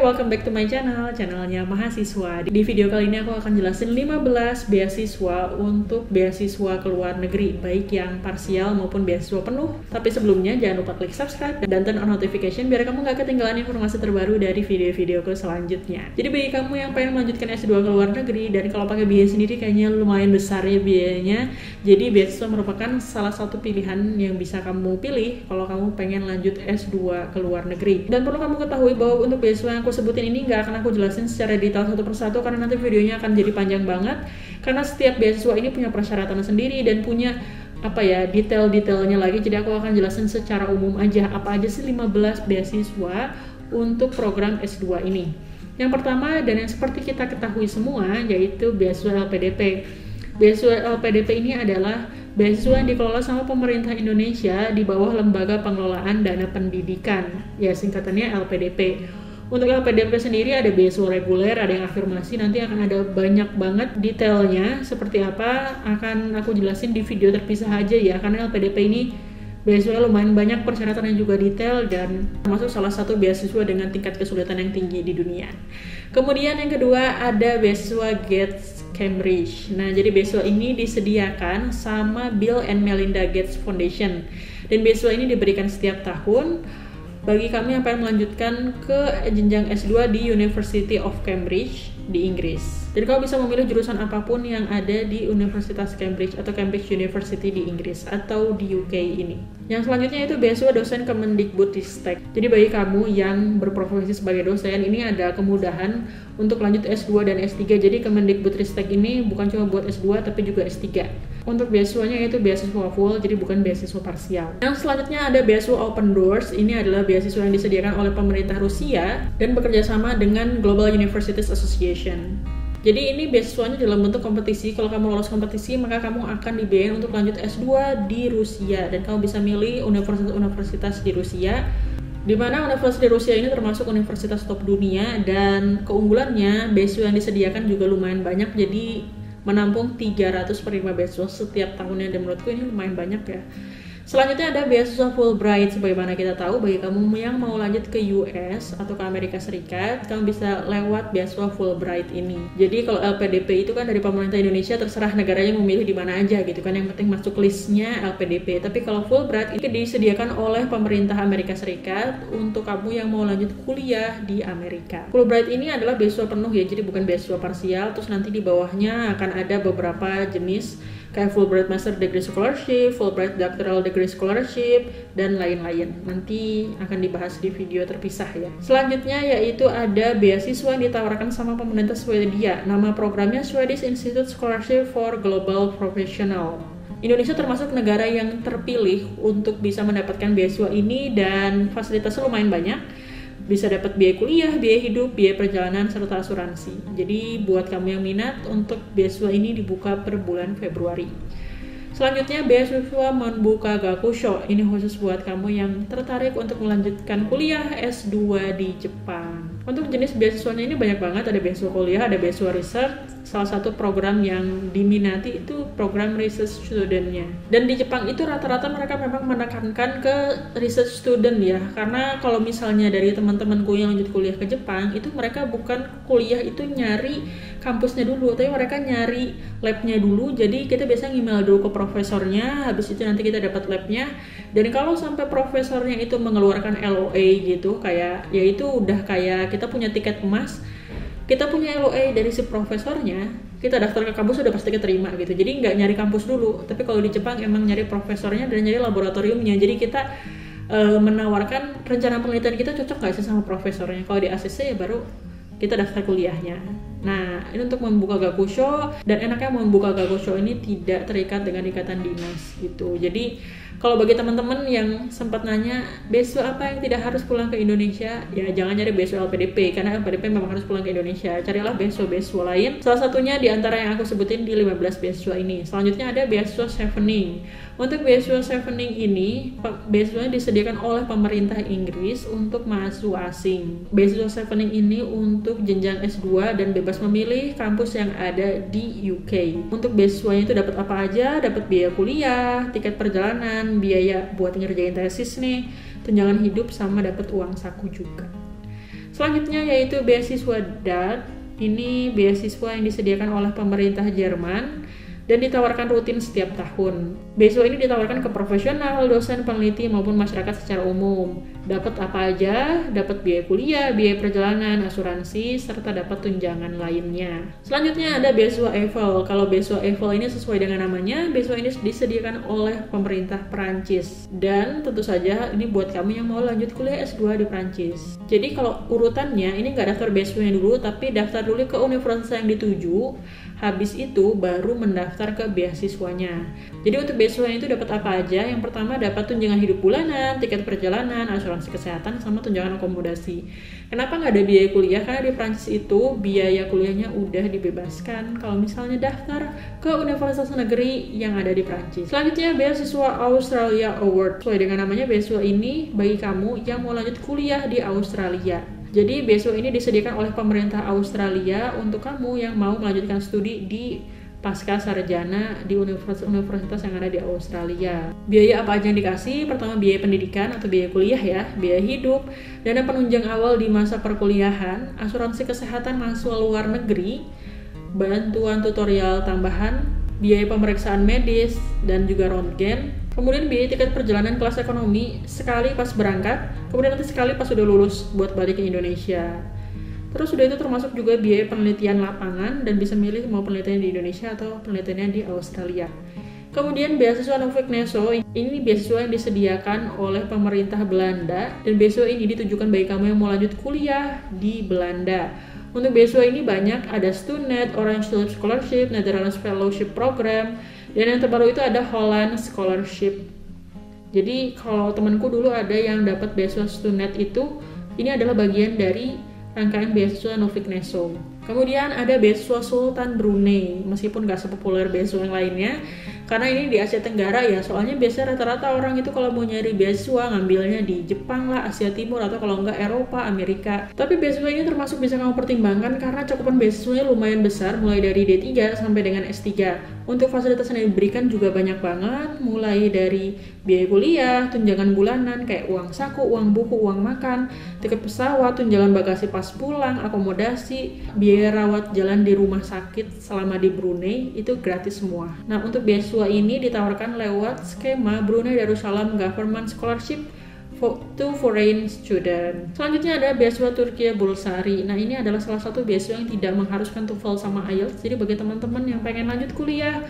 welcome back to my channelnya Mahasiswa. Di video kali ini aku akan jelasin 15 beasiswa untuk beasiswa ke luar negeri, baik yang parsial maupun beasiswa penuh. Tapi sebelumnya jangan lupa klik subscribe dan turn on notification biar kamu gak ketinggalan informasi terbaru dari video-videoku selanjutnya. Jadi bagi kamu yang pengen melanjutkan S2 ke luar negeri, dan kalau pakai biaya sendiri kayaknya lumayan besar ya biayanya, jadi beasiswa merupakan salah satu pilihan yang bisa kamu pilih kalau kamu pengen lanjut S2 ke luar negeri. Dan perlu kamu ketahui bahwa untuk beasiswa yang aku sebutin ini nggak akan aku jelasin secara detail satu persatu karena nanti videonya akan jadi panjang banget, karena setiap beasiswa ini punya persyaratan sendiri dan punya detail-detailnya lagi. Jadi aku akan jelasin secara umum aja apa aja sih 15 beasiswa untuk program S2 ini. Yang pertama dan yang seperti kita ketahui semua yaitu beasiswa LPDP. Beasiswa LPDP ini adalah beasiswa yang dikelola sama pemerintah Indonesia di bawah Lembaga Pengelolaan Dana Pendidikan, ya singkatannya LPDP. Untuk LPDP sendiri ada beasiswa reguler, ada yang afirmasi, nanti akan ada banyak banget detailnya seperti apa akan aku jelasin di video terpisah aja ya, karena LPDP ini beasiswa lumayan banyak persyaratan yang juga detail dan termasuk salah satu beasiswa dengan tingkat kesulitan yang tinggi di dunia. Kemudian yang kedua ada beasiswa Gates Cambridge. Nah, jadi beasiswa ini disediakan sama Bill and Melinda Gates Foundation. Dan beasiswa ini diberikan setiap tahun bagi kami yang pengen melanjutkan ke jenjang S2 di University of Cambridge di Inggris. Jadi kamu bisa memilih jurusan apapun yang ada di Universitas Cambridge atau Cambridge University di Inggris atau di UK ini. Yang selanjutnya itu beasiswa dosen Kemendikbudristek. Jadi bagi kamu yang berprofesi sebagai dosen, ini ada kemudahan untuk lanjut S2 dan S3. Jadi Kemendikbudristek ini bukan cuma buat S2 tapi juga S3. Untuk beasiswanya itu beasiswa full, jadi bukan beasiswa parsial. Yang selanjutnya ada beasiswa Open Doors. Ini adalah beasiswa yang disediakan oleh pemerintah Rusia dan bekerja sama dengan Global Universities Association. Jadi ini beasiswanya dalam bentuk kompetisi. Kalau kamu lolos kompetisi, maka kamu akan dibiayain untuk lanjut S2 di Rusia. Dan kamu bisa milih universitas-universitas di Rusia, di mana universitas di Rusia ini termasuk universitas top dunia. Dan keunggulannya, beasiswa yang disediakan juga lumayan banyak. Jadi menampung 300 penerima beasiswa setiap tahunnya, dan menurutku ini lumayan banyak ya. Selanjutnya ada beasiswa Fulbright. Sebagaimana kita tahu, bagi kamu yang mau lanjut ke US atau ke Amerika Serikat, kamu bisa lewat beasiswa Fulbright ini. Jadi kalau LPDP itu kan dari pemerintah Indonesia, terserah negaranya memilih di mana aja gitu kan, yang penting masuk listnya LPDP. Tapi kalau Fulbright ini disediakan oleh pemerintah Amerika Serikat untuk kamu yang mau lanjut kuliah di Amerika. Fulbright ini adalah beasiswa penuh ya, jadi bukan beasiswa parsial. Terus nanti di bawahnya akan ada beberapa jenis kayak Fulbright Master Degree Scholarship, Fulbright Doctoral Degree Scholarship, dan lain-lain. Nanti akan dibahas di video terpisah ya. Selanjutnya yaitu ada beasiswa yang ditawarkan sama pemerintah Swedia. Nama programnya Swedish Institute Scholarship for Global Professional. Indonesia termasuk negara yang terpilih untuk bisa mendapatkan beasiswa ini dan fasilitasnya lumayan banyak. Bisa dapat biaya kuliah, biaya hidup, biaya perjalanan, serta asuransi. Jadi buat kamu yang minat, untuk beasiswa ini dibuka per bulan Februari. Selanjutnya beasiswa Monbuka Gakusho. Ini khusus buat kamu yang tertarik untuk melanjutkan kuliah S2 di Jepang. Untuk jenis beasiswanya ini banyak banget, ada beasiswa kuliah, ada beasiswa research. Salah satu program yang diminati itu program research student-nya. Dan di Jepang itu rata-rata mereka memang menekankan ke research student ya. Karena kalau misalnya dari teman-temanku yang lanjut kuliah ke Jepang, itu mereka bukan kuliah itu nyari kampusnya dulu, tapi mereka nyari labnya dulu. Jadi kita biasanya email dulu ke profesornya, habis itu nanti kita dapat labnya. Dan kalau sampai profesornya itu mengeluarkan LOA gitu, kayak ya itu udah kayak kita punya tiket emas, kita punya LOA dari si profesornya, kita daftar ke kampus udah pasti keterima gitu. Jadi nggak nyari kampus dulu, tapi kalau di Jepang emang nyari profesornya dan nyari laboratoriumnya. Jadi kita menawarkan rencana penelitian kita cocok nggak sih sama profesornya. Kalau di ACC ya baru kita daftar kuliahnya. Nah, ini untuk membuka Gakusho, dan enaknya membuka Gakusho ini tidak terikat dengan ikatan dinas gitu. Jadi kalau bagi teman-teman yang sempat nanya beasiswa apa yang tidak harus pulang ke Indonesia, ya jangan nyari beasiswa LPDP, karena LPDP memang harus pulang ke Indonesia. Carilah beasiswa-beasiswa lain, salah satunya di antara yang aku sebutin di 15 beasiswa ini. Selanjutnya ada beasiswa Chevening. Untuk beasiswa Chevening ini, beasiswanya disediakan oleh pemerintah Inggris untuk mahasiswa asing. Beasiswa Chevening ini untuk jenjang S2 dan bebas memilih kampus yang ada di UK. Untuk beasiswanya itu dapat apa aja, dapat biaya kuliah, tiket perjalanan, biaya buat ngerjain tesis nih, tunjangan hidup, sama dapat uang saku juga. Selanjutnya yaitu beasiswa DAAD. Ini beasiswa yang disediakan oleh pemerintah Jerman dan ditawarkan rutin setiap tahun. Beasiswa ini ditawarkan ke profesional, dosen, peneliti, maupun masyarakat secara umum. Dapat apa aja? Dapat biaya kuliah, biaya perjalanan, asuransi, serta dapat tunjangan lainnya. Selanjutnya ada beasiswa EIFL. Kalau beasiswa EIFL ini sesuai dengan namanya, beasiswa ini disediakan oleh pemerintah Perancis. Dan tentu saja ini buat kamu yang mau lanjut kuliah S2 di Perancis. Jadi kalau urutannya, ini nggak daftar beasiswanya dulu, tapi daftar dulu ke universitas yang dituju. Habis itu baru mendaftar ke beasiswanya. Jadi untuk beasiswanya itu dapat apa aja? Yang pertama dapat tunjangan hidup bulanan, tiket perjalanan, asuransi kesehatan, sama tunjangan akomodasi. Kenapa nggak ada biaya kuliah? Karena di Prancis itu biaya kuliahnya udah dibebaskan kalau misalnya daftar ke universitas negeri yang ada di Prancis. Selanjutnya beasiswa Australia Award. Sesuai dengan namanya, beasiswa ini bagi kamu yang mau lanjut kuliah di Australia. Jadi beasiswa ini disediakan oleh pemerintah Australia untuk kamu yang mau melanjutkan studi di pasca sarjana di universitas yang ada di Australia. Biaya apa aja yang dikasih? Pertama biaya pendidikan atau biaya kuliah ya, biaya hidup, dana penunjang awal di masa perkuliahan, asuransi kesehatan mahasiswa luar negeri, bantuan tutorial tambahan, biaya pemeriksaan medis dan juga röntgen. Kemudian biaya tiket perjalanan kelas ekonomi sekali pas berangkat, kemudian nanti sekali pas sudah lulus buat balik ke Indonesia. Terus sudah itu termasuk juga biaya penelitian lapangan dan bisa milih mau penelitian di Indonesia atau penelitiannya di Australia. Kemudian beasiswa Nuffic Neso, ini beasiswa yang disediakan oleh pemerintah Belanda dan beasiswa ini ditujukan bagi kamu yang mau lanjut kuliah di Belanda. Untuk beasiswa ini banyak, ada Student, Orange Tulip Scholarship, Netherlands Fellowship Program, dan yang terbaru itu ada Holland Scholarship. Jadi kalau temanku dulu ada yang dapat beasiswa Student itu, ini adalah bagian dari rangkaian beasiswa Nuffic Neso. Kemudian ada beasiswa Sultan Brunei, meskipun gak sepopuler beasiswa yang lainnya, karena ini di Asia Tenggara ya, soalnya biasanya rata-rata orang itu kalau mau nyari beasiswa ngambilnya di Jepang lah, Asia Timur, atau kalau enggak Eropa, Amerika. Tapi beasiswa ini termasuk bisa kamu pertimbangkan karena cakupan beasiswanya lumayan besar, mulai dari D3 sampai dengan S3. Untuk fasilitas yang diberikan juga banyak banget, mulai dari biaya kuliah, tunjangan bulanan kayak uang saku, uang buku, uang makan, tiket pesawat, tunjangan bagasi pas pulang, akomodasi, biaya rawat jalan di rumah sakit selama di Brunei itu gratis semua. Nah, untuk beasiswa ini ditawarkan lewat skema Brunei Darussalam Government Scholarship to Foreign Student. Selanjutnya ada beasiswa Turkiye Bulsari. Nah, ini adalah salah satu beasiswa yang tidak mengharuskan TOEFL sama IELTS. Jadi bagi teman-teman yang pengen lanjut kuliah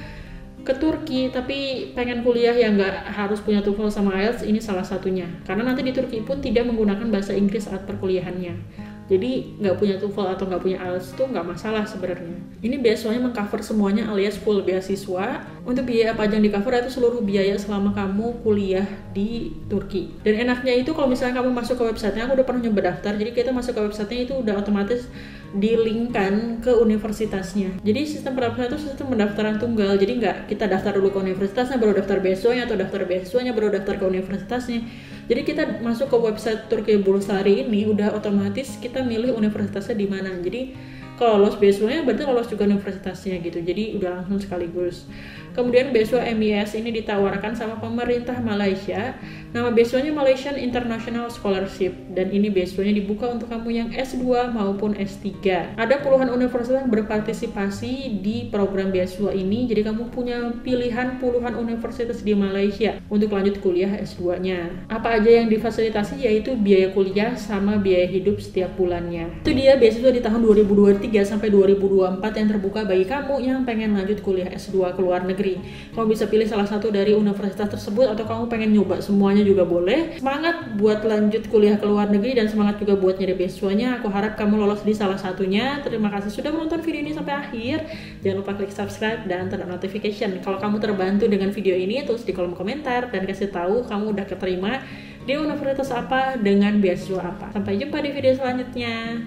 ke Turki tapi pengen kuliah yang nggak harus punya TOEFL sama IELTS, ini salah satunya. Karena nanti di Turki pun tidak menggunakan bahasa Inggris saat perkuliahannya. Jadi nggak punya TOEFL atau nggak punya IELTS itu nggak masalah sebenarnya. Ini beasiswanya mengcover semuanya alias full beasiswa. Untuk biaya apa aja yang di cover itu seluruh biaya selama kamu kuliah di Turki. Dan enaknya itu kalau misalnya kamu masuk ke websitenya, aku udah pernah nyoba daftar. Jadi kita masuk ke websitenya itu udah otomatis di-linkkan ke universitasnya. Jadi sistem pendaftaran itu sistem pendaftaran tunggal. Jadi nggak kita daftar dulu ke universitasnya baru daftar beasiswanya, atau daftar beasiswanya baru daftar ke universitasnya. Jadi kita masuk ke website Turkiye Bulsari ini udah otomatis kita milih universitasnya di mana. Jadi kalau lolos beasiswanya berarti lolos juga universitasnya gitu. Jadi udah langsung sekaligus. Kemudian beasiswa MIS ini ditawarkan sama pemerintah Malaysia. Nama beasiswanya Malaysian International Scholarship, dan ini beasiswanya dibuka untuk kamu yang S2 maupun S3. Ada puluhan universitas yang berpartisipasi di program beasiswa ini. Jadi kamu punya pilihan puluhan universitas di Malaysia untuk lanjut kuliah S2-nya. Apa aja yang difasilitasi yaitu biaya kuliah sama biaya hidup setiap bulannya. Itu dia beasiswa di tahun 2023 sampai 2024 yang terbuka bagi kamu yang pengen lanjut kuliah S2 ke luar negeri. Kamu bisa pilih salah satu dari universitas tersebut atau kamu pengen nyoba semuanya juga boleh. Semangat buat lanjut kuliah ke luar negeri dan semangat juga buat nyari beasiswanya. Aku harap kamu lolos di salah satunya. Terima kasih sudah menonton video ini sampai akhir. Jangan lupa klik subscribe dan turn on notification. Kalau kamu terbantu dengan video ini, tulis di kolom komentar dan kasih tahu kamu udah keterima di universitas apa dengan beasiswa apa. Sampai jumpa di video selanjutnya.